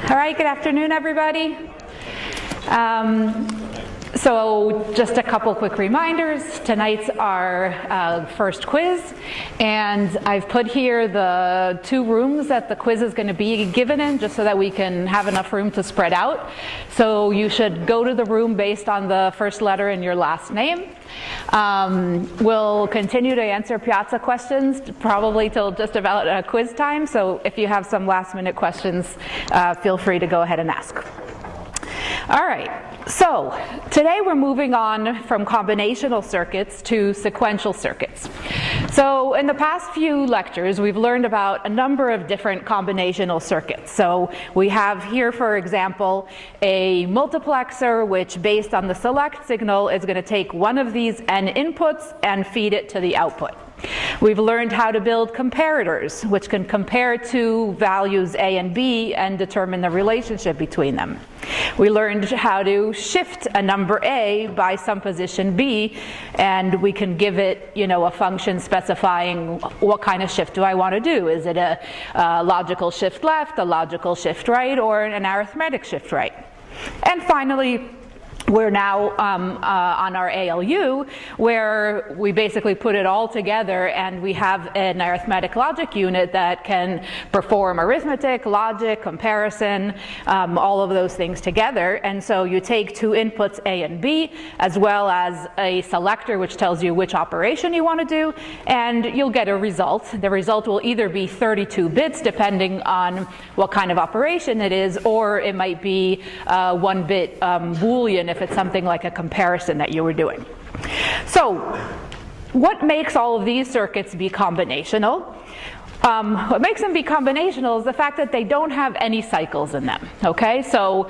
All right, good afternoon, everybody. So just a couple quick reminders. Tonight's our first quiz, and I've put here the two rooms that the quiz is going to be given in, just so that we can have enough room to spread out. So you should go to the room based on the first letter in your last name. We'll continue to answer Piazza questions probably till just about quiz time, so if you have some last minute questions, feel free to go ahead and ask. All right, so today we're moving on from combinational circuits to sequential circuits. So in the past few lectures, we've learned about a number of different combinational circuits. So we have here, for example, a multiplexer which, based on the select signal, is going to take one of these n inputs and feed it to the output. We've learned how to build comparators, which can compare two values A and B and determine the relationship between them. We learned how to shift a number A by some position B, and we can give it, a function specifying what kind of shift do I want to do. Is it a logical shift left, a logical shift right, or an arithmetic shift right? And finally, we're now on our ALU, where we basically put it all together and we have an arithmetic logic unit that can perform arithmetic, logic, comparison, all of those things together. And so you take two inputs, A and B, as well as a selector which tells you which operation you want to do, and you'll get a result. The result will either be 32 bits, depending on what kind of operation it is, or it might be 1-bit Boolean if it's something like a comparison that you were doing. So what makes all of these circuits be combinational? What makes them be combinational is the fact that they don't have any cycles in them, okay? So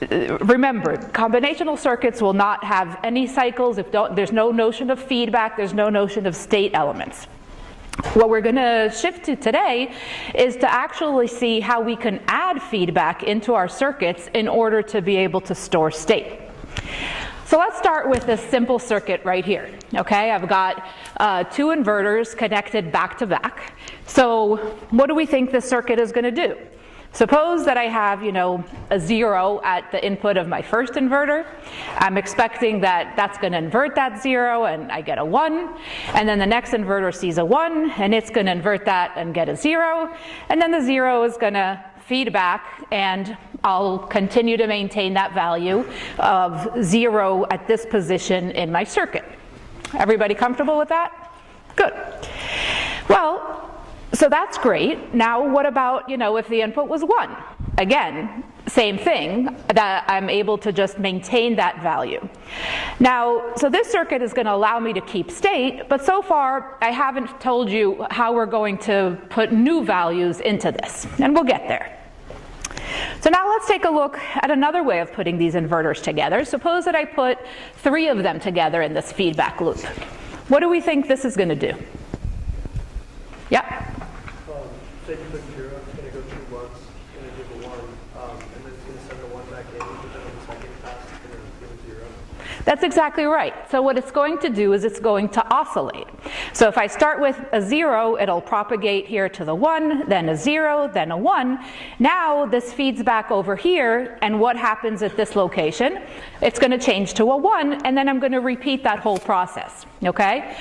remember, combinational circuits will not have any cycles. There's no notion of feedback, there's no notion of state elements. What we're going to shift to today is to actually see how we can add feedback into our circuits in order to be able to store state. So let's start with this simple circuit right here. Okay, I've got two inverters connected back to back. So what do we think this circuit is going to do? Suppose that I have, a 0 at the input of my first inverter. I'm expecting that that's going to invert that 0 and I get a 1. And then the next inverter sees a 1 and it's going to invert that and get a 0. And then the 0 is going to feed back and I'll continue to maintain that value of 0 at this position in my circuit. Everybody comfortable with that? Good. Well, so that's great. Now what about, if the input was 1? Again, same thing, that I'm able to just maintain that value. Now, so this circuit is going to allow me to keep state, but so far I haven't told you how we're going to put new values into this, and we'll get there. So now let's take a look at another way of putting these inverters together. Suppose that I put 3 of them together in this feedback loop. What do we think this is going to do? Yeah? Say you put 0, it's going to go through once, it's going to give a 1, and then it's going to send the 1 back in, but then on the second pass it's going to give a 0. That's exactly right. So what it's going to do is it's going to oscillate. So if I start with a 0, it'll propagate here to the 1, then a 0, then a 1. Now this feeds back over here, and what happens at this location? It's going to change to a 1, and then I'm going to repeat that whole process. Okay?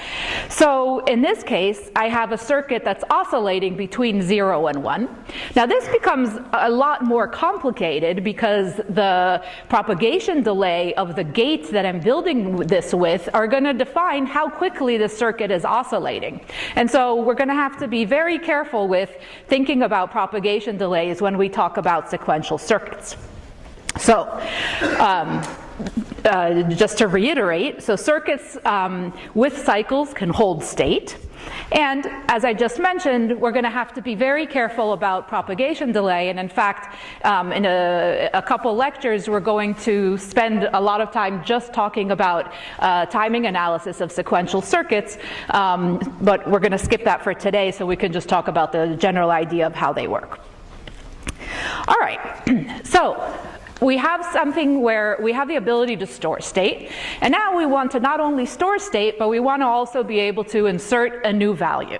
So in this case, I have a circuit that's oscillating between 0 and 1. Now this becomes a lot more complicated because the propagation delay of the gates that I'm building this with are going to define how quickly the circuit is oscillating. And so we're going to have to be very careful with thinking about propagation delays when we talk about sequential circuits. So just to reiterate, so circuits with cycles can hold state. And as I just mentioned, we're going to have to be very careful about propagation delay. And in fact, in a couple lectures, we're going to spend a lot of time just talking about timing analysis of sequential circuits. But we're going to skip that for today so we can just talk about the general idea of how they work. All right, so we have something where we have the ability to store state, and now we want to not only store state, but we want to also be able to insert a new value.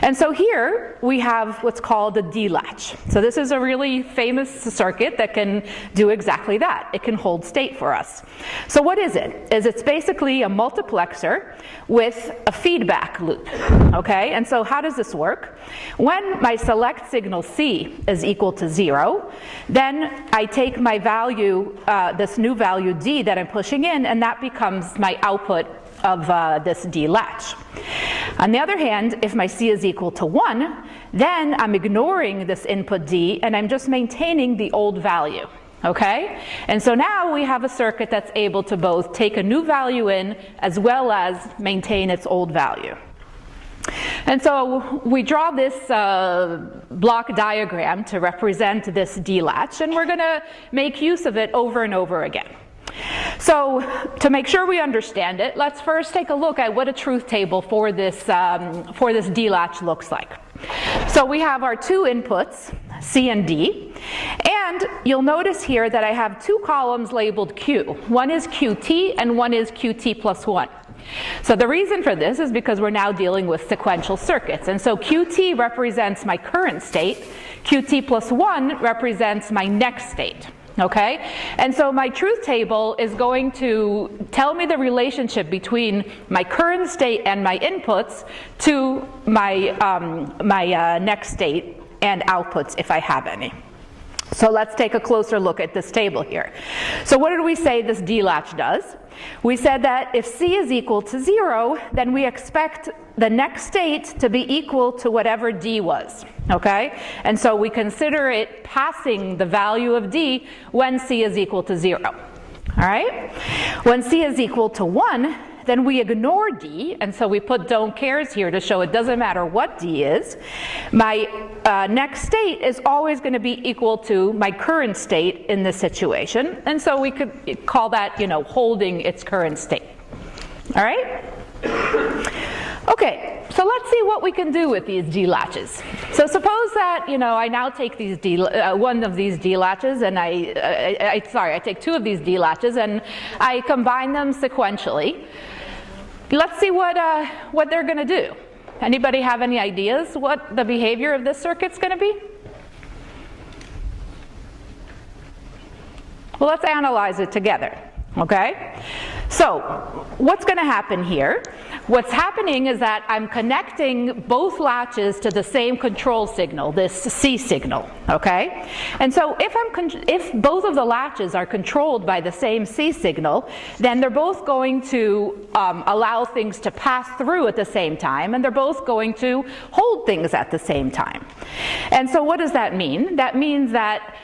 And so here we have what's called a D-latch. So this is a really famous circuit that can do exactly that. It can hold state for us. So what is it? It's basically a multiplexer with a feedback loop, okay? And so how does this work? When my select signal C is equal to 0, then I take my value, this new value D that I'm pushing in, and that becomes my output of this D latch. On the other hand, if my C is equal to 1, then I'm ignoring this input D and I'm just maintaining the old value. Okay? And so now we have a circuit that's able to both take a new value in as well as maintain its old value. And so we draw this block diagram to represent this D-latch, and we're going to make use of it over and over again. So to make sure we understand it, let's first take a look at what a truth table for this D-latch looks like. So we have our two inputs, C and D, and you'll notice here that I have two columns labeled Q. One is QT and one is QT plus 1. So the reason for this is because we're now dealing with sequential circuits, and so QT represents my current state, QT plus 1 represents my next state. Okay? And so my truth table is going to tell me the relationship between my current state and my inputs to my next state and outputs if I have any. So let's take a closer look at this table here. So what did we say this D-latch does? We said that if C is equal to 0, then we expect the next state to be equal to whatever D was, okay? And so we consider it passing the value of D when C is equal to 0, all right? When C is equal to 1, then we ignore D, and so we put don't cares here to show it doesn't matter what D is. My next state is always going to be equal to my current state in this situation, and so we could call that, you know, holding its current state. All right? Okay, so let's see what we can do with these D-latches. So suppose that, you know, I now take these one of these D-latches, and I take two of these D-latches and I combine them sequentially. Let's see what they're going to do. Anybody have any ideas what the behavior of this circuit's going to be? Well, let's analyze it together. Okay? So, what's going to happen here? What's happening is that I'm connecting both latches to the same control signal, this C signal, okay? And so if both of the latches are controlled by the same C signal, then they're both going to allow things to pass through at the same time, and they're both going to hold things at the same time. And so what does that mean? That means that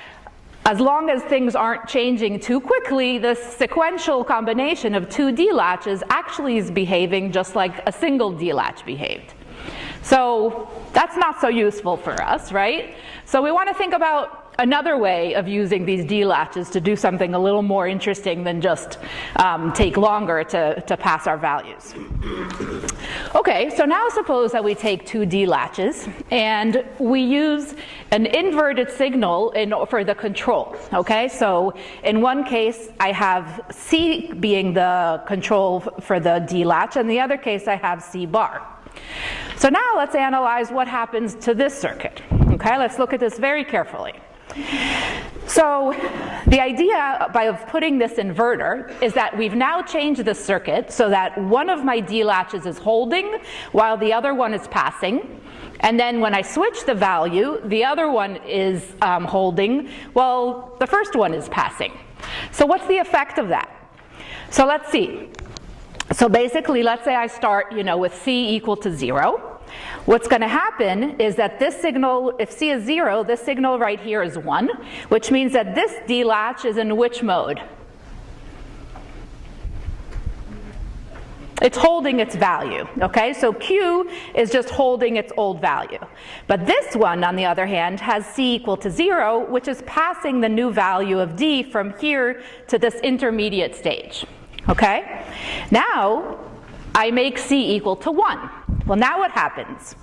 as long as things aren't changing too quickly, the sequential combination of two D-latches actually is behaving just like a single D-latch behaved. So that's not so useful for us, right? So we want to think about another way of using these D-latches to do something a little more interesting than just take longer to pass our values. Okay, so now suppose that we take two D-latches and we use an inverted signal for the control, okay? So in one case, I have C being the control for the D-latch, and the other case I have C bar. So now let's analyze what happens to this circuit, okay? Let's look at this very carefully. So the idea of putting this inverter is that we've now changed the circuit so that one of my D-latches is holding while the other one is passing. And then when I switch the value, the other one is holding while the first one is passing. So what's the effect of that? So let's see. So basically, let's say I start, you know, with C equal to 0. What's going to happen is that this signal, if C is 0, this signal right here is 1, which means that this D-latch is in which mode? It's holding its value, okay? So Q is just holding its old value. But this one, on the other hand, has C equal to 0, which is passing the new value of D from here to this intermediate stage, okay? Now, I make C equal to 1. Well, now what happens?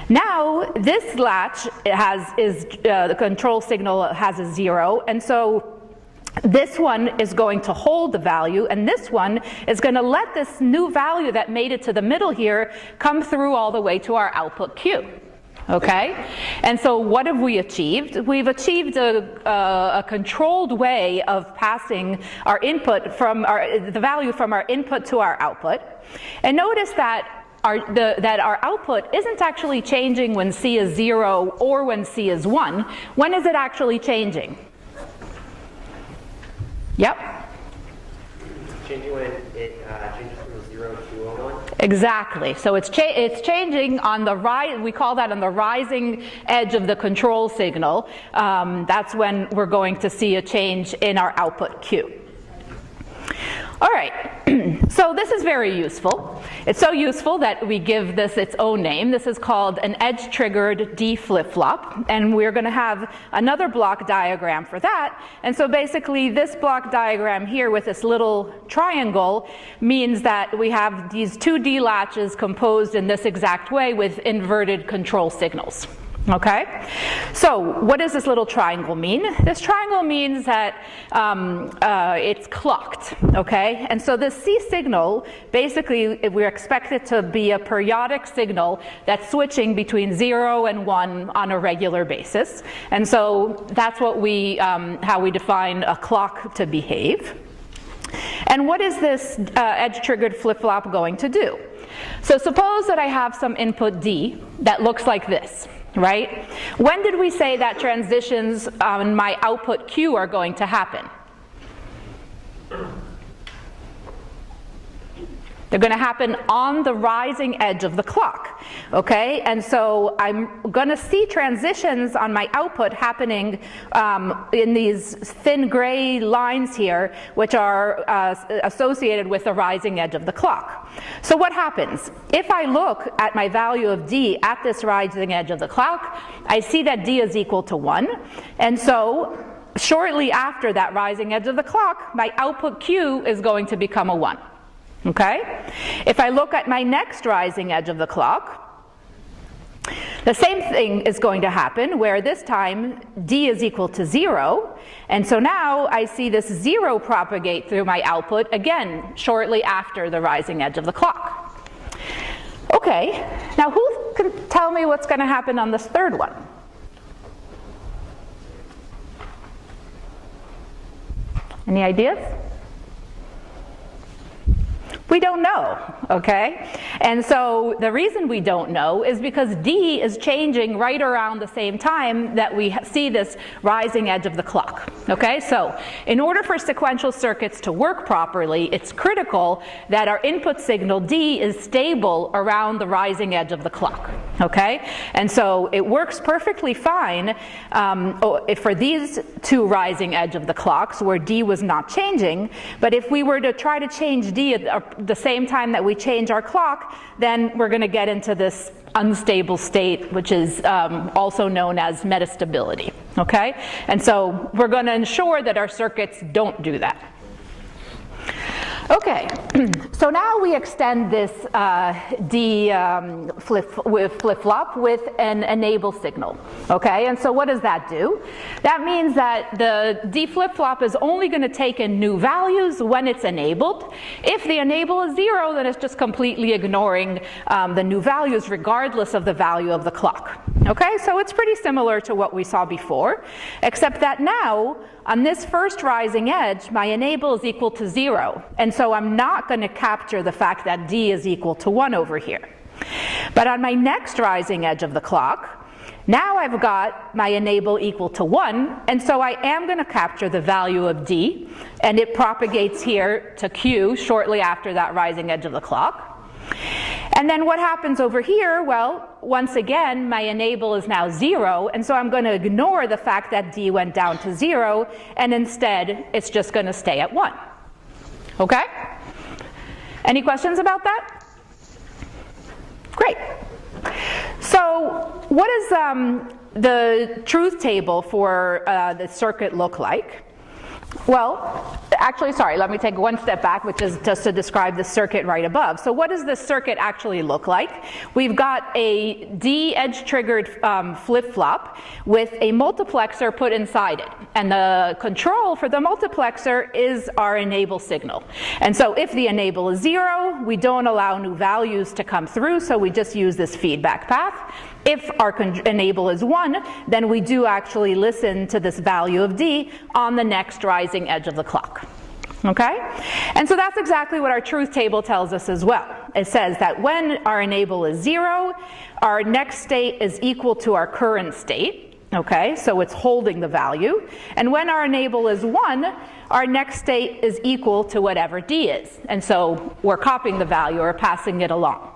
Now, this latch the control signal has a 0, and so this one is going to hold the value, and this one is going to let this new value that made it to the middle here come through all the way to our output Q. Okay? And so what have we achieved? We've achieved a controlled way of passing our input from the value from our input to our output. And notice that our output isn't actually changing when C is 0 or when C is 1. When is it actually changing? Yep. It's changing when it changes from 0 to a 1? Exactly. So it's changing on the we call that on the rising edge of the control signal. That's when we're going to see a change in our output Q. All right, so this is very useful. It's so useful that we give this its own name. This is called an edge-triggered D flip-flop, and we're going to have another block diagram for that. And so basically this block diagram here with this little triangle means that we have these two D latches composed in this exact way with inverted control signals. Okay, so what does this little triangle mean? This triangle means that it's clocked, okay? And so this C signal, basically we expect it to be a periodic signal that's switching between 0 and 1 on a regular basis. And so that's what how we define a clock to behave. And what is this edge-triggered flip-flop going to do? So suppose that I have some input D that looks like this. Right? When did we say that transitions on my output Q are going to happen? They're going to happen on the rising edge of the clock, okay? And so I'm going to see transitions on my output happening in these thin gray lines here, which are associated with the rising edge of the clock. So what happens? If I look at my value of D at this rising edge of the clock, I see that D is equal to 1. And so shortly after that rising edge of the clock, my output Q is going to become a 1. Okay? If I look at my next rising edge of the clock, the same thing is going to happen, where this time D is equal to 0, and so now I see this 0 propagate through my output again shortly after the rising edge of the clock. Okay, now who can tell me what's going to happen on this third one? Any ideas? We don't know, okay? And so the reason we don't know is because D is changing right around the same time that we see this rising edge of the clock, okay? So in order for sequential circuits to work properly, it's critical that our input signal D is stable around the rising edge of the clock, okay? And so it works perfectly fine for these two rising edge of the clocks where D was not changing, but if we were to try to change D at the same time that we change our clock, then we're going to get into this unstable state, which is also known as metastability, okay? And so we're going to ensure that our circuits don't do that. Okay, so now we extend this D flip-flop with an enable signal, okay? And so what does that do? That means that the D flip-flop is only going to take in new values when it's enabled. If the enable is 0, then it's just completely ignoring the new values regardless of the value of the clock, okay? So it's pretty similar to what we saw before, except that now on this first rising edge, my enable is equal to 0, and so I'm not going to capture the fact that D is equal to 1 over here. But on my next rising edge of the clock, now I've got my enable equal to 1, and so I am going to capture the value of D, and it propagates here to Q shortly after that rising edge of the clock. And then what happens over here? Well, once again, my enable is now 0, and so I'm going to ignore the fact that D went down to 0, and instead it's just going to stay at 1. Okay? Any questions about that? Great. So what does the truth table for the circuit look like? Well, actually, sorry, let me take one step back, which is just to describe the circuit right above. So what does this circuit actually look like? We've got a D edge-triggered flip-flop with a multiplexer put inside it. And the control for the multiplexer is our enable signal. And so if the enable is 0, we don't allow new values to come through, so we just use this feedback path. If our enable is 1, then we do actually listen to this value of D on the next rising edge of the clock. Okay? And so that's exactly what our truth table tells us as well. It says that when our enable is 0, our next state is equal to our current state. Okay? So it's holding the value. And when our enable is 1, our next state is equal to whatever D is. And so we're copying the value or passing it along.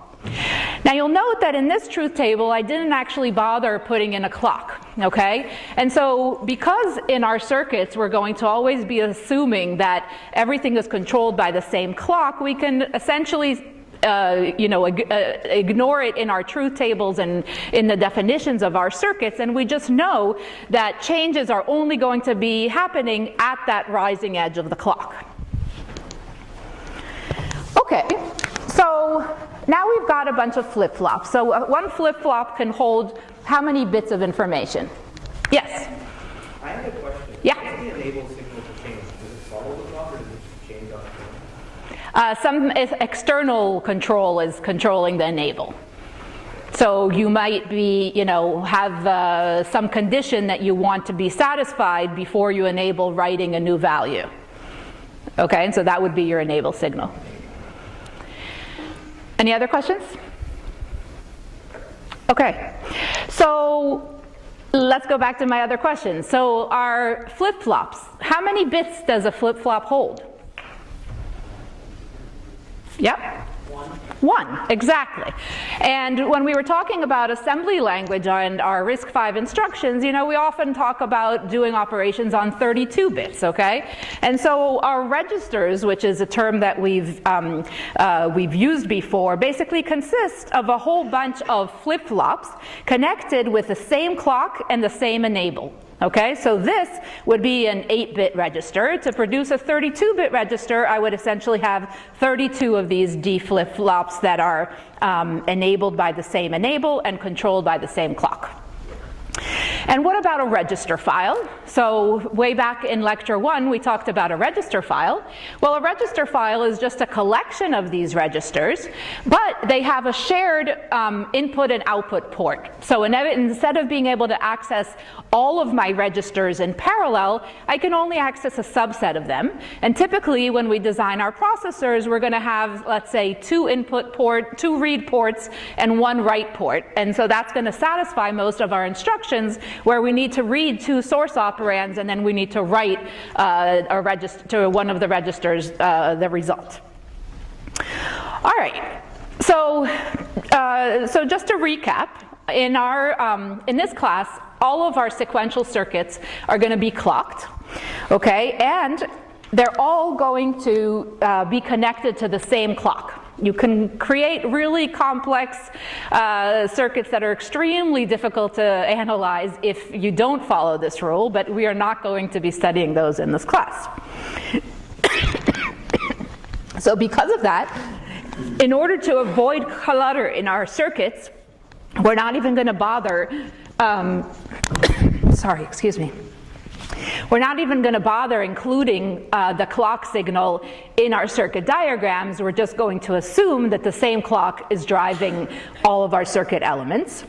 Now you'll note that in this truth table I didn't actually bother putting in a clock, okay? And so because in our circuits we're going to always be assuming that everything is controlled by the same clock, we can essentially ignore it in our truth tables and in the definitions of our circuits, and we just know that changes are only going to be happening at that rising edge of the clock. Okay, so now we've got a bunch of flip-flops. So one flip-flop can hold how many bits of information? Yes? I have a question. Yeah? What's the enable signal to change? Does it follow the clock or does it just change on its own? Some external control is controlling the enable. So you might be, have some condition that you want to be satisfied before you enable writing a new value. Okay, and so that would be your enable signal. Any other questions? Okay, so let's go back to my other question. So our flip-flops, how many bits does a flip-flop hold? Yep. One, exactly. And when we were talking about assembly language and our RISC-V instructions, we often talk about doing operations on 32 bits, okay? And so our registers, which is a term that we've used before, basically consist of a whole bunch of flip-flops connected with the same clock and the same enable. Okay, so this would be an 8-bit register. To produce a 32-bit register, I would essentially have 32 of these D flip-flops that are enabled by the same enable and controlled by the same clock. And what about a register file? So way back in lecture 1, we talked about a register file. Well, a register file is just a collection of these registers, but they have a shared input and output port. So instead of being able to access all of my registers in parallel, I can only access a subset of them. And typically, when we design our processors, we're going to have, let's say, 2 read ports and 1 write port. And so that's going to satisfy most of our instructions, where we need to read 2 source operands and then we need to write to one of the registers the result. All right. So just to recap, in this class, all of our sequential circuits are going to be clocked, okay, and they're all going to be connected to the same clock. You can create really complex circuits that are extremely difficult to analyze if you don't follow this rule, but we are not going to be studying those in this class. So because of that, in order to avoid clutter in our circuits, we're not even going to bother, we're not even going to bother including the clock signal in our circuit diagrams. We're just going to assume that the same clock is driving all of our circuit elements.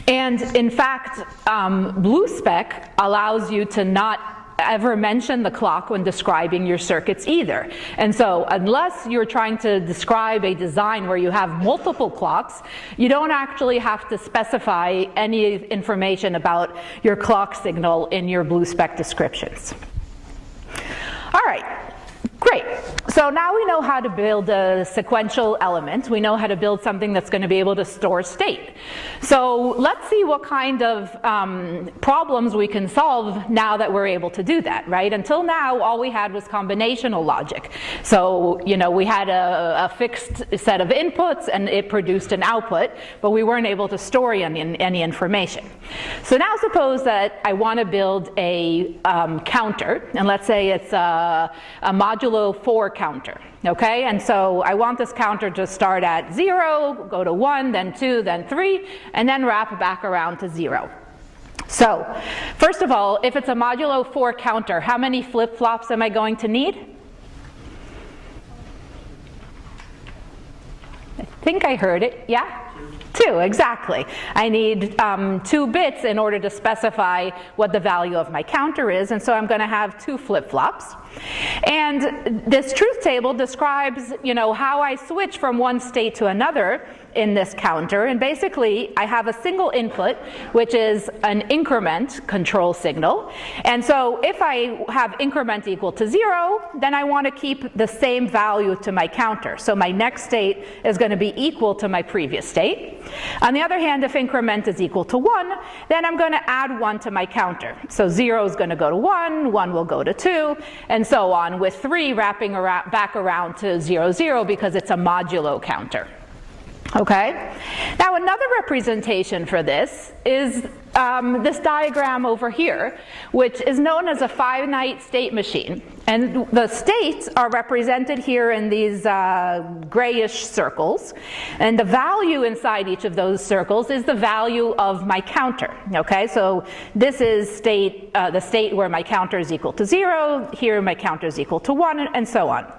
And in fact, Bluespec allows you to not ever mention the clock when describing your circuits either. And so unless you're trying to describe a design where you have multiple clocks, you don't actually have to specify any information about your clock signal in your Bluespec descriptions. All right, great. So now we know how to build a sequential element. We know how to build something that's going to be able to store state. So let's see what kind of problems we can solve now that we're able to do that, right? Until now, all we had was combinational logic. So, you know, we had a fixed set of inputs and it produced an output, but we weren't able to store any information. So now suppose that I want to build a counter, and let's say it's a modulo 4 counter, okay? And so I want this counter to start at 0, go to 1, then 2, then 3, and then wrap back around to 0. So, first of all, if it's a modulo 4 counter, how many flip-flops am I going to need? I think I heard it, yeah? 2, exactly. I need 2 bits in order to specify what the value of my counter is, and so I'm going to have 2 flip-flops. And this truth table describes, you know, how I switch from one state to another in this counter, and basically I have a single input, which is an increment control signal. And so if I have increment equal to 0, then I want to keep the same value to my counter. So my next state is going to be equal to my previous state. On the other hand, if increment is equal to 1, then I'm going to add 1 to my counter. So 0 is going to go to 1, 1 will go to 2, and so on, with 3 wrapping back around to 0, 0 because it's a modulo counter. Okay? Now another representation for this is this diagram over here, which is known as a finite state machine. And the states are represented here in these grayish circles. And the value inside each of those circles is the value of my counter. Okay, so this is state, the state where my counter is equal to 0, here my counter is equal to 1, and so on.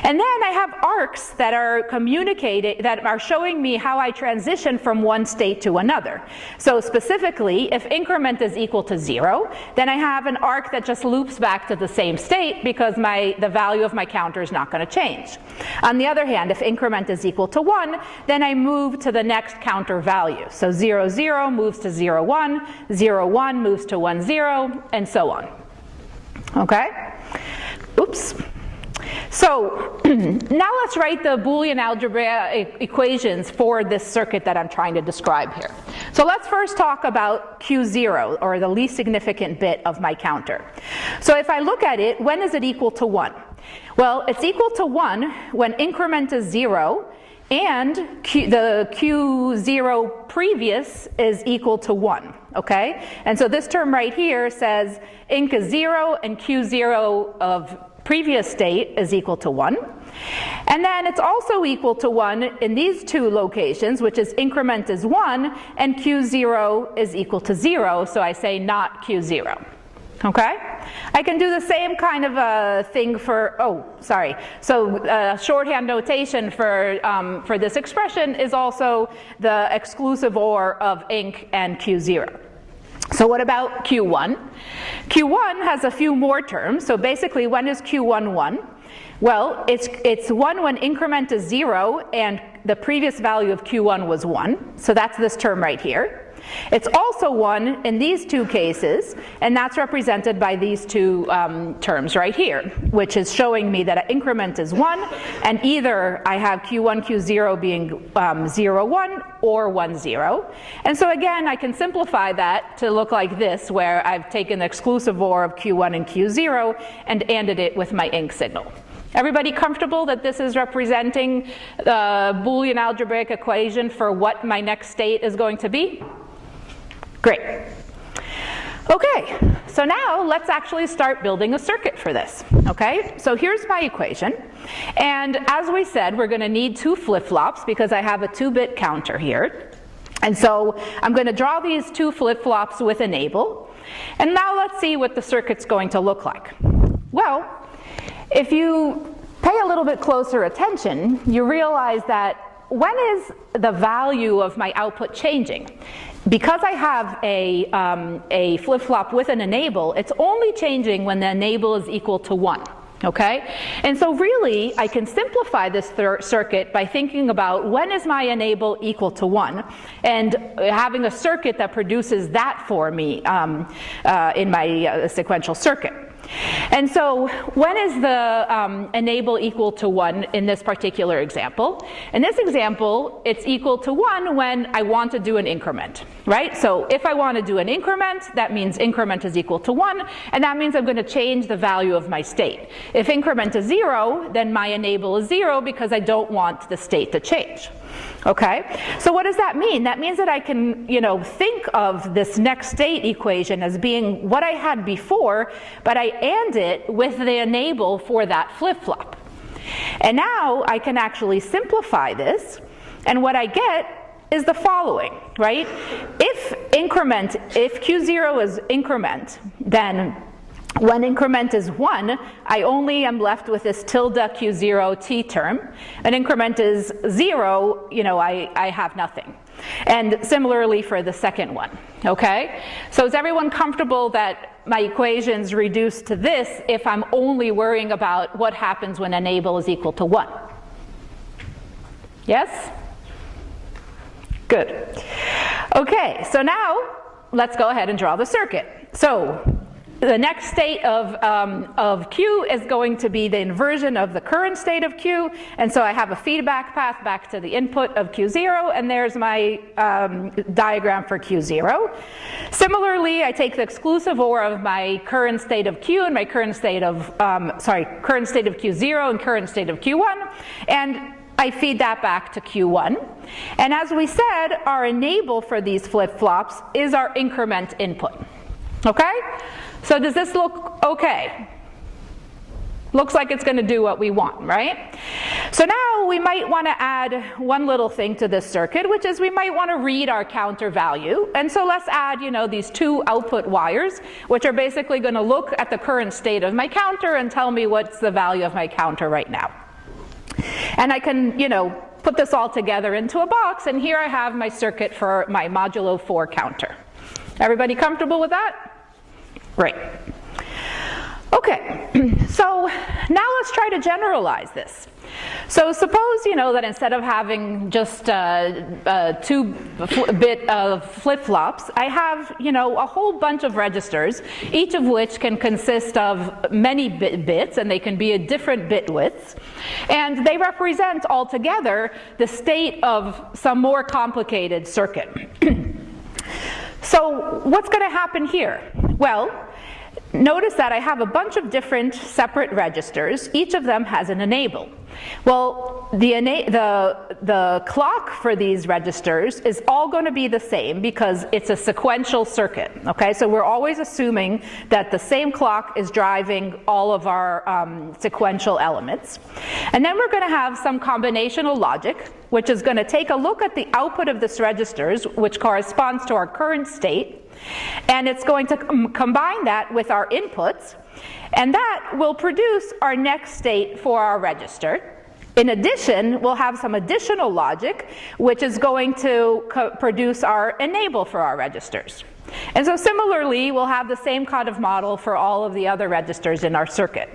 And then I have arcs that are that are showing me how I transition from one state to another. So specifically, if increment is equal to 0, then I have an arc that just loops back to the same state because the value of my counter is not going to change. On the other hand, if increment is equal to 1, then I move to the next counter value. So 0, 0 moves to 0, 1, 0, 1 moves to 1, 0, and so on. Okay? Oops. So now let's write the Boolean algebra equations for this circuit that I'm trying to describe here. So let's first talk about Q0, or the least significant bit of my counter. So if I look at it, when is it equal to 1? Well, it's equal to 1 when increment is 0 and the Q0 previous is equal to 1, okay? And so this term right here says inc is 0 and Q0 of previous state is equal to 1. And then it's also equal to 1 in these two locations, which is increment is 1 and Q0 is equal to 0, so I say not Q0. Okay? I can do the same kind of a thing for, so shorthand notation for this expression is also the exclusive OR of inc and Q0. So what about Q1? Q1 has a few more terms. So basically, when is Q1 1? Well, it's 1 when increment is 0 and the previous value of Q1 was 1. So that's this term right here. It's also 1 in these two cases, and that's represented by these two terms right here, which is showing me that an increment is 1, and either I have Q1, Q0 being 0, 1 or 1, 0. And so again, I can simplify that to look like this, where I've taken the exclusive OR of Q1 and Q0 and ANDed it with my inc signal. Everybody comfortable that this is representing the Boolean algebraic equation for what my next state is going to be? Great. Okay, so now let's actually start building a circuit for this. Okay, so here's my equation. And as we said, we're going to need 2 flip-flops because I have a 2-bit counter here. And so I'm going to draw these 2 flip-flops with enable. And now let's see what the circuit's going to look like. Well, if you pay a little bit closer attention, you realize that when is the value of my output changing? Because I have a flip-flop with an enable, it's only changing when the enable is equal to 1. Okay? And so really, I can simplify this circuit by thinking about when is my enable equal to 1, and having a circuit that produces that for me in my sequential circuit. And so when is the enable equal to 1 in this particular example? In this example, it's equal to 1 when I want to do an increment, right? So if I want to do an increment, that means increment is equal to 1, and that means I'm going to change the value of my state. If increment is 0, then my enable is 0 because I don't want the state to change. Okay, so what does that mean? That means that I can, think of this next state equation as being what I had before, but I and it with the enable for that flip-flop. And now I can actually simplify this, and what I get is the following, right? If Q0 is increment, then when increment is 1, I only am left with this tilde Q0 t term. An increment is 0, I have nothing. And similarly for the second one, okay? So is everyone comfortable that my equations reduce to this if I'm only worrying about what happens when enable is equal to 1? Yes? Good. Okay, so now let's go ahead and draw the circuit. So the next state of Q is going to be the inversion of the current state of Q, and so I have a feedback path back to the input of Q0, and there's my diagram for Q0. Similarly, I take the exclusive OR of my current state of Q and my current state of, current state of Q0 and current state of Q1, and I feed that back to Q1. And as we said, our enable for these flip-flops is our increment input. Okay? So does this look okay? Looks like it's going to do what we want, right? So now we might want to add one little thing to this circuit, which is we might want to read our counter value. And so let's add, these two output wires, which are basically going to look at the current state of my counter and tell me what's the value of my counter right now. And I can, put this all together into a box, and here I have my circuit for my modulo 4 counter. Everybody comfortable with that? Great. Okay, so now let's try to generalize this. So suppose, that instead of having just 2-bit of flip-flops, I have, a whole bunch of registers, each of which can consist of many bits, and they can be at different bit widths. And they represent altogether the state of some more complicated circuit. So what's going to happen here? Well, notice that I have a bunch of different separate registers. Each of them has an enable. Well, the clock for these registers is all going to be the same because it's a sequential circuit. Okay, so we're always assuming that the same clock is driving all of our sequential elements. And then we're going to have some combinational logic, which is going to take a look at the output of this registers, which corresponds to our current state, and it's going to combine that with our inputs, and that will produce our next state for our register. In addition, we'll have some additional logic, which is going to produce our enable for our registers. And so similarly, we'll have the same kind of model for all of the other registers in our circuit.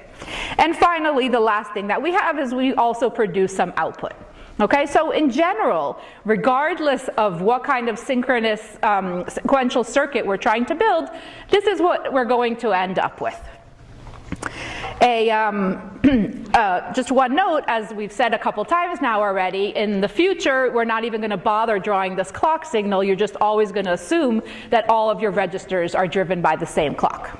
And finally, the last thing that we have is we also produce some output. Okay, so in general, regardless of what kind of synchronous sequential circuit we're trying to build, this is what we're going to end up with. Just one note, as we've said a couple times now already, in the future, we're not even going to bother drawing this clock signal. You're just always going to assume that all of your registers are driven by the same clock.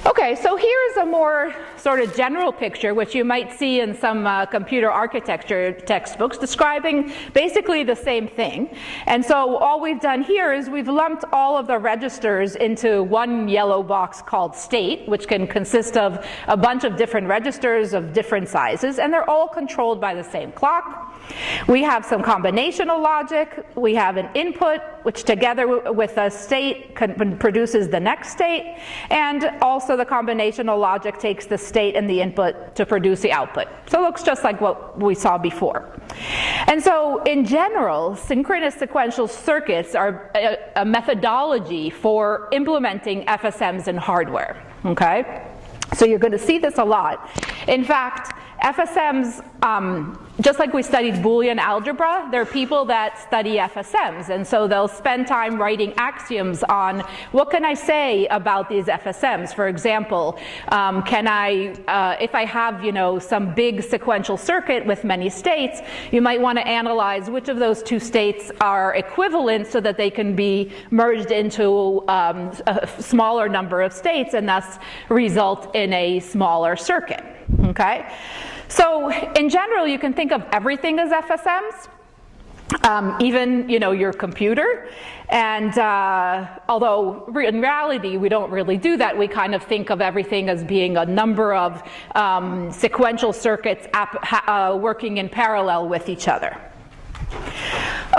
Okay, so here's a more sort of general picture, which you might see in some computer architecture textbooks, describing basically the same thing. And so all we've done here is we've lumped all of the registers into one yellow box called state, which can consist of a bunch of different registers of different sizes, and they're all controlled by the same clock. We have some combinational logic. We have an input, which together with a state produces the next state, and also the combinational logic takes the state and the input to produce the output. So it looks just like what we saw before. And so in general, synchronous sequential circuits are a methodology for implementing FSMs in hardware. Okay? So you're going to see this a lot. In fact, FSMs, just like we studied Boolean algebra, there are people that study FSMs, and so they'll spend time writing axioms on what can I say about these FSMs. For example, can I, if I have, you know, some big sequential circuit with many states, you might want to analyze which of those two states are equivalent so that they can be merged into a smaller number of states and thus result in a smaller circuit. Okay? So in general, you can think of everything as FSMs, even, you know, your computer. And although in reality we don't really do that, we kind of think of everything as being a number of sequential circuits working in parallel with each other.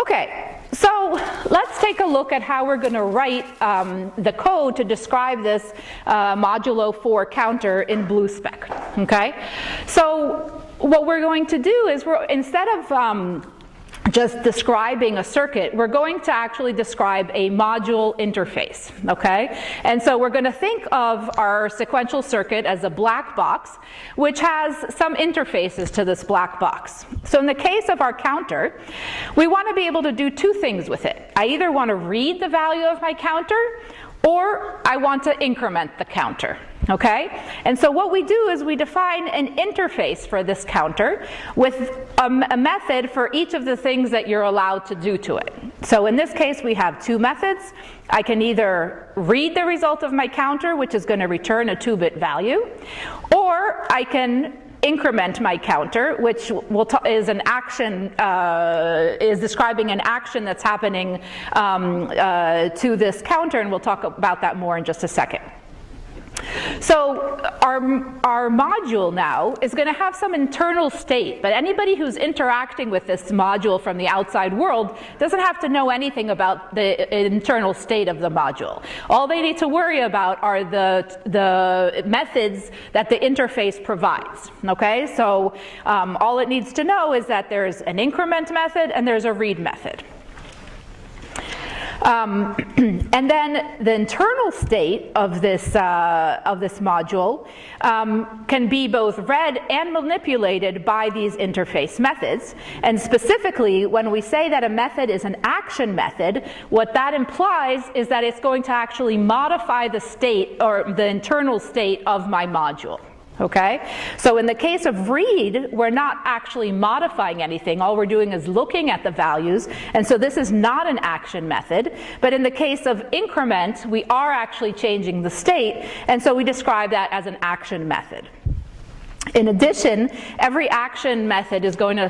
Okay, so let's take a look at how we're going to write the code to describe this modulo 4 counter in Bluespec. Okay, so what we're going to do is instead of just describing a circuit, we're going to actually describe a module interface, okay? And so we're going to think of our sequential circuit as a black box, which has some interfaces to this black box. So in the case of our counter, we want to be able to do two things with it. I either want to read the value of my counter, or I want to increment the counter, okay? And so what we do is we define an interface for this counter with a method for each of the things that you're allowed to do to it. So in this case, we have two methods. I can either read the result of my counter, which is going to return a 2-bit value, or I can increment my counter, which is an action, is describing an action that's happening to this counter, and we'll talk about that more in just a second. So our module now is going to have some internal state, but anybody who's interacting with this module from the outside world doesn't have to know anything about the internal state of the module. All they need to worry about are the methods that the interface provides. Okay, so all it needs to know is that there's an increment method and there's a read method. And then the internal state of this module can be both read and manipulated by these interface methods. And specifically, when we say that a method is an action method, what that implies is that it's going to actually modify the state or the internal state of my module. Okay? So in the case of read, we're not actually modifying anything. All we're doing is looking at the values, and so this is not an action method. But in the case of increment, we are actually changing the state, and so we describe that as an action method. In addition, every action method is going to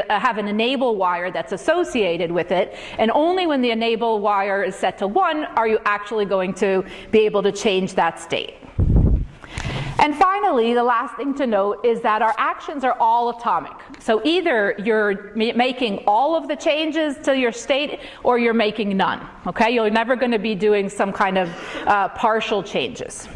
have an enable wire that's associated with it, and only when the enable wire is set to 1 are you actually going to be able to change that state. And finally, the last thing to note is that our actions are all atomic. So either you're making all of the changes to your state or you're making none. Okay? You're never going to be doing some kind of partial changes.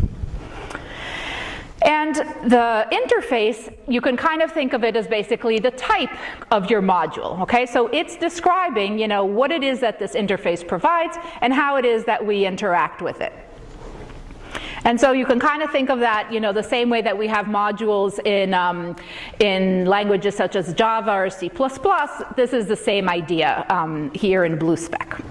And the interface, you can kind of think of it as basically the type of your module. Okay? So it's describing, you know, what it is that this interface provides and how it is that we interact with it. And so you can kind of think of that, you know, the same way that we have modules in languages such as Java or C++. This is the same idea here in Bluespec.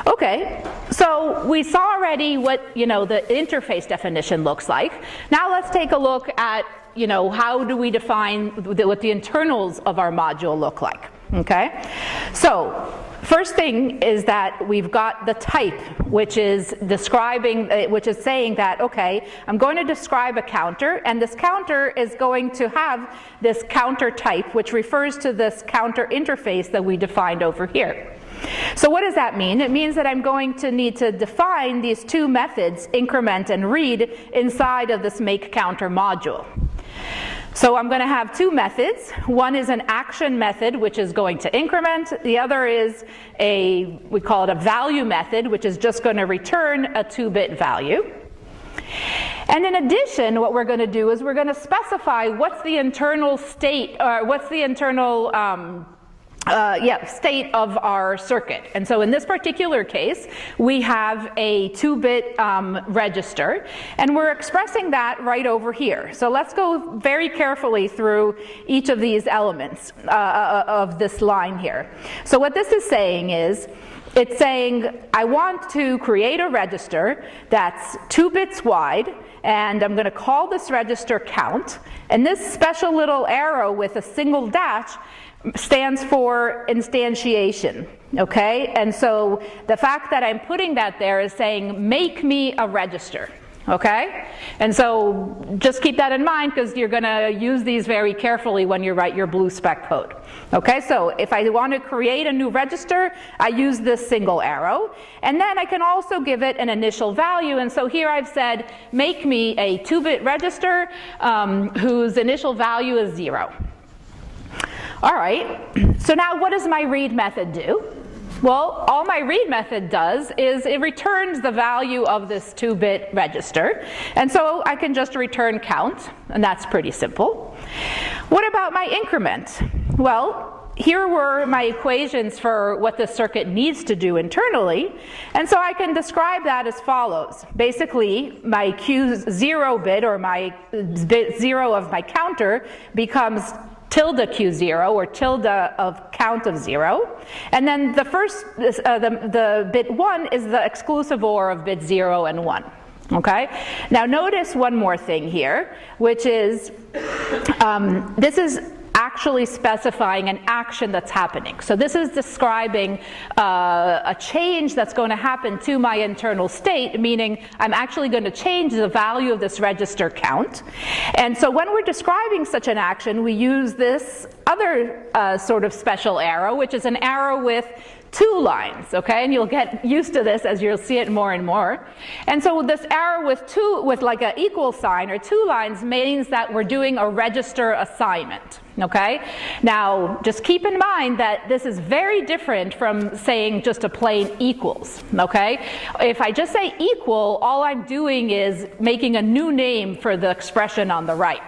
Okay, so we saw already what, you know, the interface definition looks like. Now let's take a look at, you know, how do we define what the internals of our module look like. Okay, so first thing is that we've got the type, which is saying that, okay, I'm going to describe a counter, and this counter is going to have this counter type, which refers to this counter interface that we defined over here. So what does that mean? It means that I'm going to need to define these two methods, increment and read, inside of this make counter module. So I'm going to have two methods. One is an action method, which is going to increment. The other is we call it a value method, which is just going to return a 2-bit value. And in addition, what we're going to do is we're going to specify what's the internal state, or what's the internal state of our circuit. And so in this particular case, we have a 2-bit register, and we're expressing that right over here. So let's go very carefully through each of these elements of this line here. So what this is saying is, it's saying I want to create a register that's 2 bits wide, and I'm going to call this register count, and this special little arrow with a single dash stands for instantiation, okay? And so the fact that I'm putting that there is saying make me a register, okay? And so just keep that in mind, because you're going to use these very carefully when you write your Bluespec code. Okay, so if I want to create a new register, I use this single arrow, and then I can also give it an initial value. And so here I've said make me a 2-bit register whose initial value is 0. All right, so now what does my read method do? Well, all my read method does is it returns the value of this 2-bit register, and so I can just return count, and that's pretty simple. What about my increment? Well, here were my equations for what the circuit needs to do internally, and so I can describe that as follows. Basically, my Q0 bit, or my bit 0 of my counter, becomes tilde Q0, or tilde of count of 0. And then the first, the bit 1 is the exclusive OR of bit 0 and 1. Okay? Now notice one more thing here, which is this is actually specifying an action that's happening. So this is describing a change that's going to happen to my internal state, meaning I'm actually going to change the value of this register count. And so when we're describing such an action, we use this other sort of special arrow, which is an arrow with 2 lines, okay? And you'll get used to this as you'll see it more and more. And so this arrow with like an equal sign or 2 lines means that we're doing a register assignment, okay? Now, just keep in mind that this is very different from saying just a plain equals, okay? If I just say equal, all I'm doing is making a new name for the expression on the right.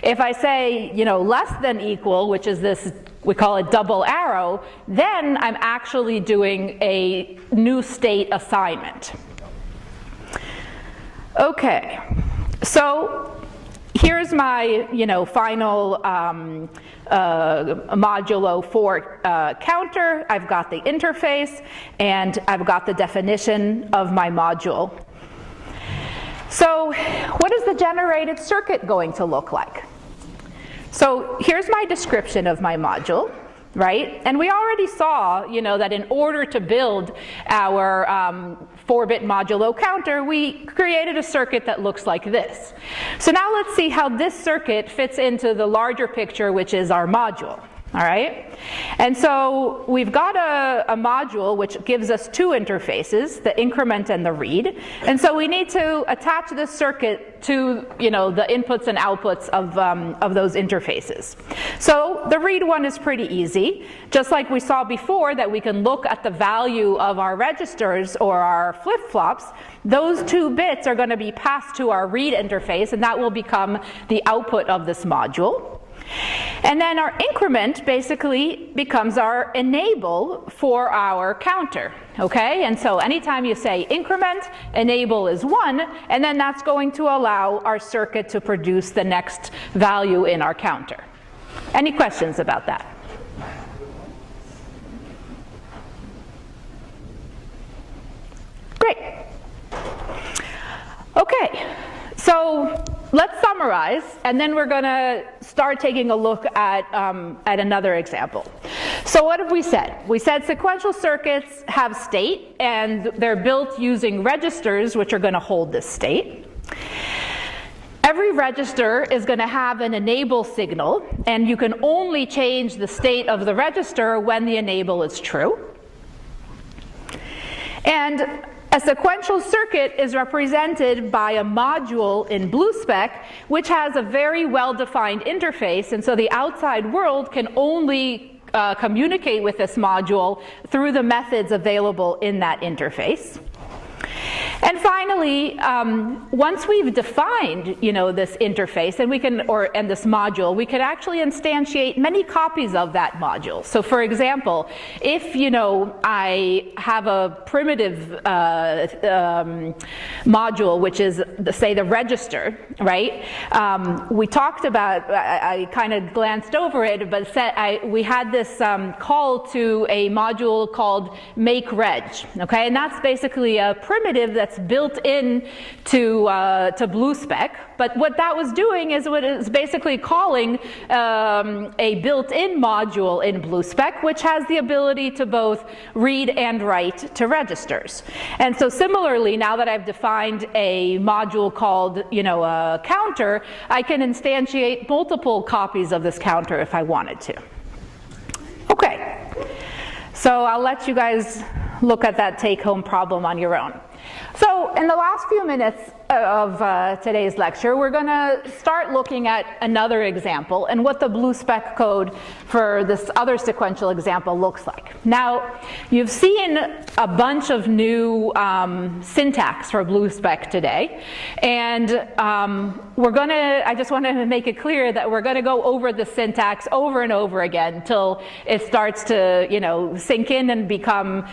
If I say, less than equal, which is this, we call it double arrow, then I'm actually doing a new state assignment. Okay, so here's my, final modulo 4 counter. I've got the interface, and I've got the definition of my module. So what is the generated circuit going to look like? So here's my description of my module, right? And we already saw, that in order to build our 4-bit modulo counter, we created a circuit that looks like this. So now let's see how this circuit fits into the larger picture, which is our module. All right, and so we've got a module which gives us 2 interfaces, the increment and the read, and so we need to attach this circuit to the inputs and outputs of those interfaces. So the read one is pretty easy, just like we saw before that we can look at the value of our registers or our flip-flops. Those 2 bits are going to be passed to our read interface, and that will become the output of this module. And then our increment basically becomes our enable for our counter, okay? And so anytime you say increment, enable is 1, and then that's going to allow our circuit to produce the next value in our counter. Any questions about that? Great. Okay, so let's summarize, and then we're going to start taking a look at another example. So what have we said? We said sequential circuits have state, and they're built using registers, which are going to hold this state. Every register is going to have an enable signal, and you can only change the state of the register when the enable is true. And a sequential circuit is represented by a module in Bluespec, which has a very well-defined interface, and so the outside world can only communicate with this module through the methods available in that interface. And finally, once we've defined, this interface, and and this module, we can actually instantiate many copies of that module. So, for example, if I have a primitive module, which is say the register, right? We talked about. I kind of glanced over it, but we had this call to a module called makeReg, okay, and that's basically a primitive that's built in to Bluespec. But what that was doing is what it's basically calling a built-in module in Bluespec, which has the ability to both read and write to registers. And so similarly, now that I've defined a module called, a counter, I can instantiate multiple copies of this counter if I wanted to. Okay, so I'll let you guys look at that take-home problem on your own. So in the last few minutes of today's lecture, we're going to start looking at another example and what the Bluespec code for this other sequential example looks like. Now, you've seen a bunch of new syntax for Bluespec today, and I just want to make it clear that we're going to go over the syntax over and over again until it starts to, sink in and become,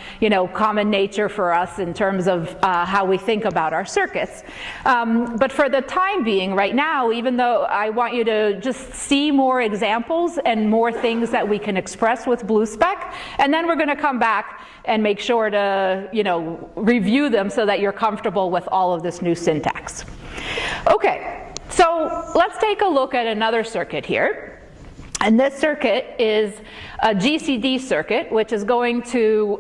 common nature for us in terms of how we think about our circuits. But for the time being, right now, even though I want you to just see more examples and more things that we can express with Bluespec, and then we're going to come back and make sure to, review them so that you're comfortable with all of this new syntax. Okay, so let's take a look at another circuit here. And this circuit is a GCD circuit, which is going to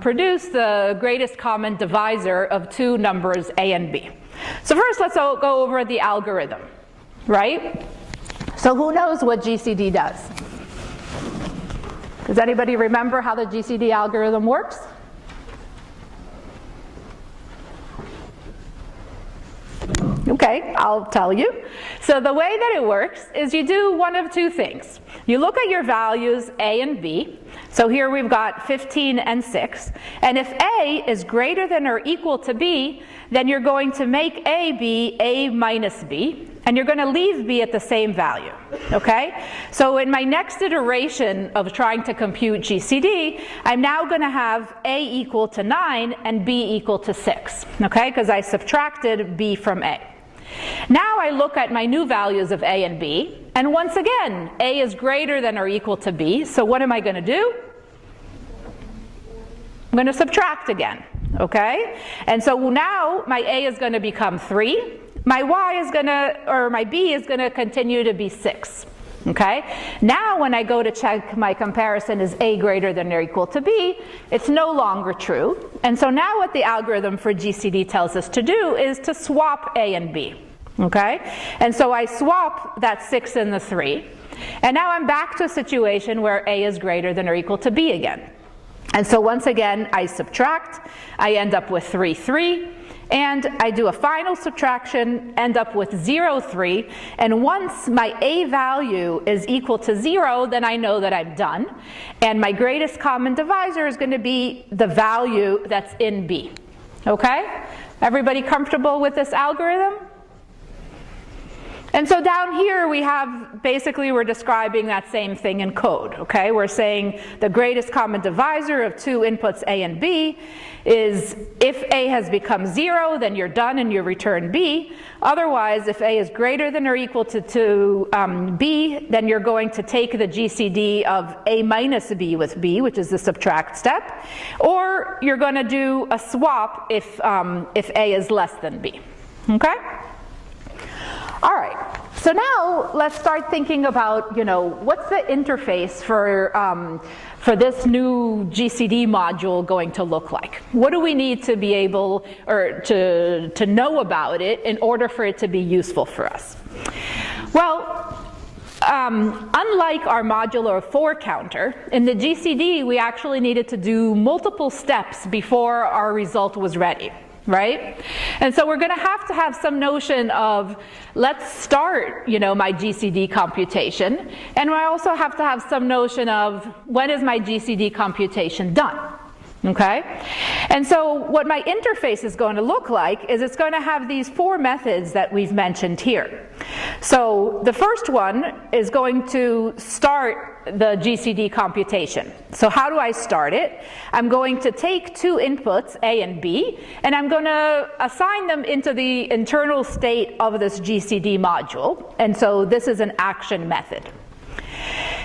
produce the greatest common divisor of two numbers A and B. So first, let's go over the algorithm, right? So who knows what GCD does? Does anybody remember how the GCD algorithm works? Okay, I'll tell you. So the way that it works is you do one of two things. You look at your values A and B. So here we've got 15 and 6. And if A is greater than or equal to B, then you're going to make A be A minus B, and you're going to leave B at the same value, okay? So in my next iteration of trying to compute GCD, I'm now going to have A equal to 9 and B equal to 6, okay? Because I subtracted B from A. Now I look at my new values of A and B, and once again, A is greater than or equal to B, so what am I going to do? I'm going to subtract again, okay? And so now my A is going to become 3, my my B is going to continue to be 6, okay? Now when I go to check my comparison is A greater than or equal to B, it's no longer true. And so now what the algorithm for GCD tells us to do is to swap A and B, okay? And so I swap that 6 and the 3, and now I'm back to a situation where A is greater than or equal to B again. And so once again, I subtract, I end up with 3, 3, and I do a final subtraction, end up with 0, 3, and once my A value is equal to 0, then I know that I'm done, and my greatest common divisor is going to be the value that's in B. Okay? Everybody comfortable with this algorithm? And so down here we have, basically we're describing that same thing in code, okay? We're saying the greatest common divisor of two inputs A and B is if A has become 0, then you're done and you return B. Otherwise, if A is greater than or equal to B, then you're going to take the GCD of A minus B with B, which is the subtract step, or you're going to do a swap if A is less than B, okay? All right, so now let's start thinking about, what's the interface for this new GCD module going to look like? What do we need to be able, or to know about it in order for it to be useful for us? Well, unlike our modular 4 counter, in the GCD we actually needed to do multiple steps before our result was ready. Right? And so we're going to have some notion of, let's start, my GCD computation, and I also have to have some notion of when is my GCD computation done, Okay? And so what my interface is going to look like is it's going to have these 4 methods that we've mentioned here. So the first one is going to start the GCD computation. So how do I start it? I'm going to take 2 inputs, A and B, and I'm going to assign them into the internal state of this GCD module. And so this is an action method.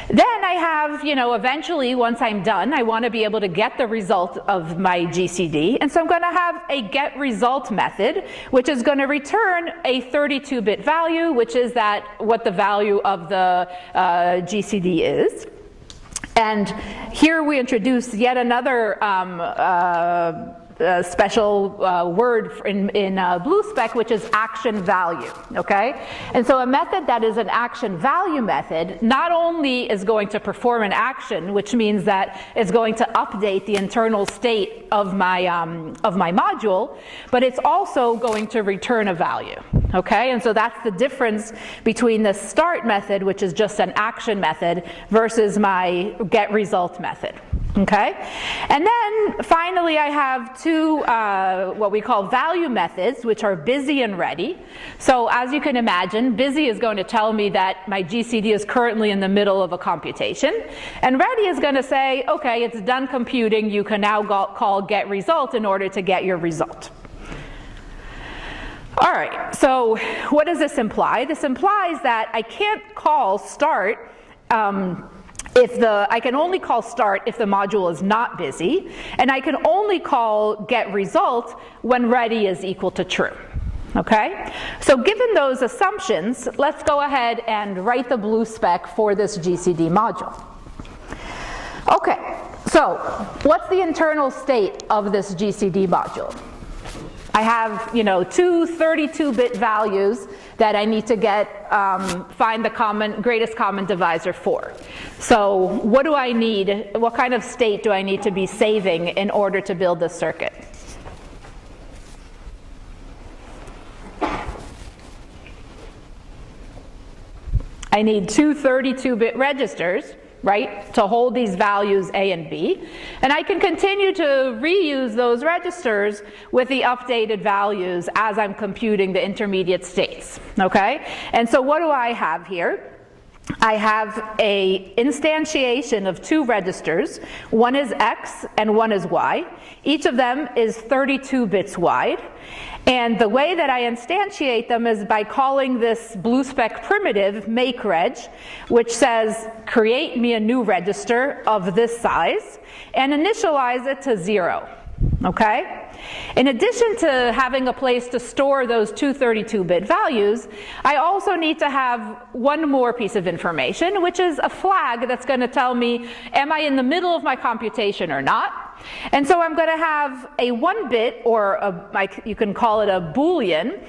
Then I have, eventually once I'm done, I want to be able to get the result of my GCD. And so I'm going to have a getResult method, which is going to return a 32-bit value, which is what the value of the GCD is. And here we introduce yet another special word in Bluespec, which is action value, okay? And so a method that is an action value method not only is going to perform an action, which means that it's going to update the internal state of my module, but it's also going to return a value, okay? And so that's the difference between the start method, which is just an action method, versus my getResult method. Okay, and then finally I have 2 what we call value methods, which are busy and ready. So as you can imagine, busy is going to tell me that my GCD is currently in the middle of a computation, and ready is going to say, okay, it's done computing, you can now call getResult in order to get your result. All right, so what does this imply? This implies that I can't call start I can only call start if the module is not busy, and I can only call getResult when ready is equal to true. Okay? So given those assumptions, let's go ahead and write the Bluespec for this GCD module. Okay, so what's the internal state of this GCD module? I have, 2 32-bit values that I need to find the greatest common divisor for. So what do I need? What kind of state do I need to be saving in order to build this circuit? I need 2 32-bit registers, right, to hold these values A and B. And I can continue to reuse those registers with the updated values as I'm computing the intermediate states, okay? And so what do I have here? I have a instantiation of 2 registers. One is X and one is Y. Each of them is 32 bits wide. And the way that I instantiate them is by calling this Bluespec primitive, makeReg, which says create me a new register of this size and initialize it to 0. Okay? In addition to having a place to store those 2 32-bit values, I also need to have one more piece of information, which is a flag that's going to tell me, am I in the middle of my computation or not? And so I'm going to have a 1-bit, or you can call it a Boolean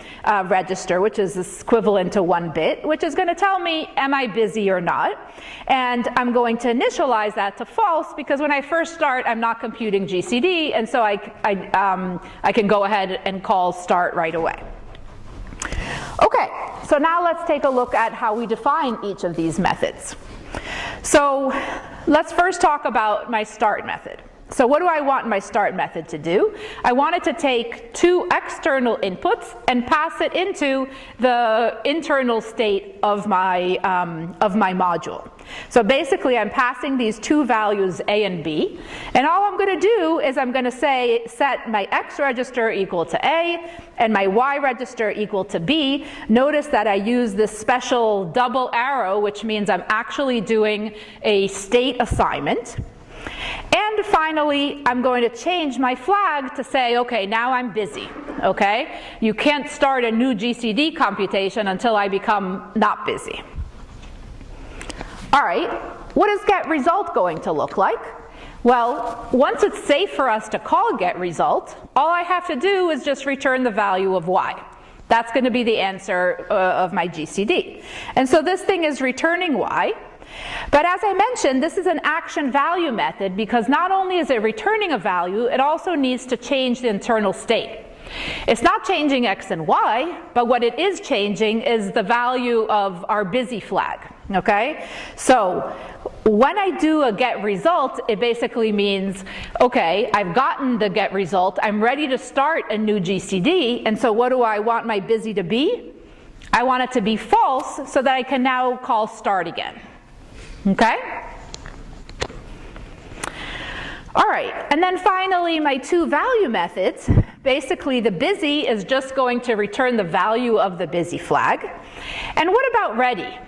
register, which is equivalent to 1 bit, which is going to tell me, am I busy or not? And I'm going to initialize that to false, because when I first start, I'm not computing GCD, and so I can go ahead and call start right away. Okay, so now let's take a look at how we define each of these methods. So let's first talk about my start method. So what do I want my start method to do? I want it to take 2 external inputs and pass it into the internal state of my module. So basically I'm passing these 2 values A and B, and all I'm going to do is I'm going to set my X register equal to A and my Y register equal to B. Notice that I use this special double arrow, which means I'm actually doing a state assignment. And finally, I'm going to change my flag to say, okay, now I'm busy, okay? You can't start a new GCD computation until I become not busy. All right, what is getResult going to look like? Well, once it's safe for us to call getResult, all I have to do is just return the value of Y. That's going to be the answer of my GCD. And so this thing is returning Y. But as I mentioned, this is an action value method because not only is it returning a value, it also needs to change the internal state. It's not changing X and Y, but what it is changing is the value of our busy flag, okay? So when I do a get result, it basically means, okay, I've gotten the get result, I'm ready to start a new GCD, and so what do I want my busy to be? I want it to be false so that I can now call start again, okay? All right, and then finally my two value methods. Basically the busy is just going to return the value of the busy flag. And what about ready?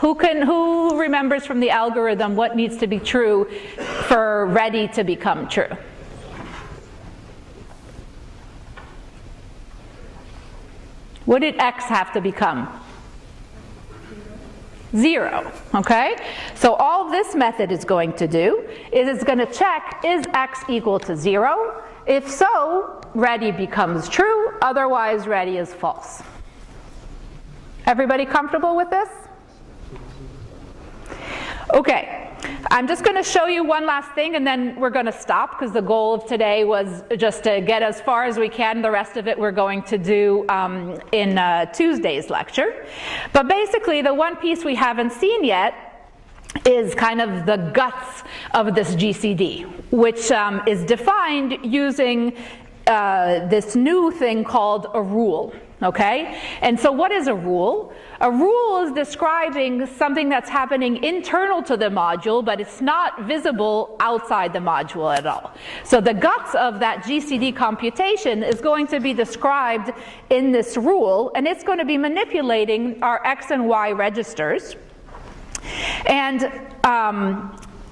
Who remembers from the algorithm what needs to be true for ready to become true? What did X have to become? 0, okay? So all this method is going to do is it's going to check, is X equal to 0? If so, ready becomes true, otherwise ready is false. Everybody comfortable with this? Okay, I'm just going to show you one last thing and then we're going to stop because the goal of today was just to get as far as we can. The rest of it we're going to do in Tuesday's lecture. But basically the one piece we haven't seen yet is kind of the guts of this GCD, which is defined using this new thing called a rule. Okay? And so what is a rule? A rule is describing something that's happening internal to the module, but it's not visible outside the module at all. So the guts of that GCD computation is going to be described in this rule, and it's going to be manipulating our X and Y registers. And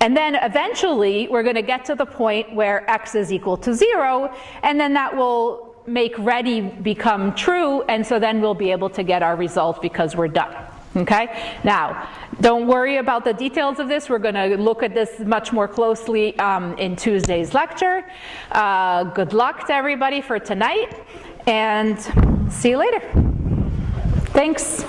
then eventually we're going to get to the point where X is equal to 0, and then that will make ready become true, and so then we'll be able to get our result because we're done. Okay? Now, don't worry about the details of this. We're going to look at this much more closely in Tuesday's lecture. Good luck to everybody for tonight, and see you later. Thanks.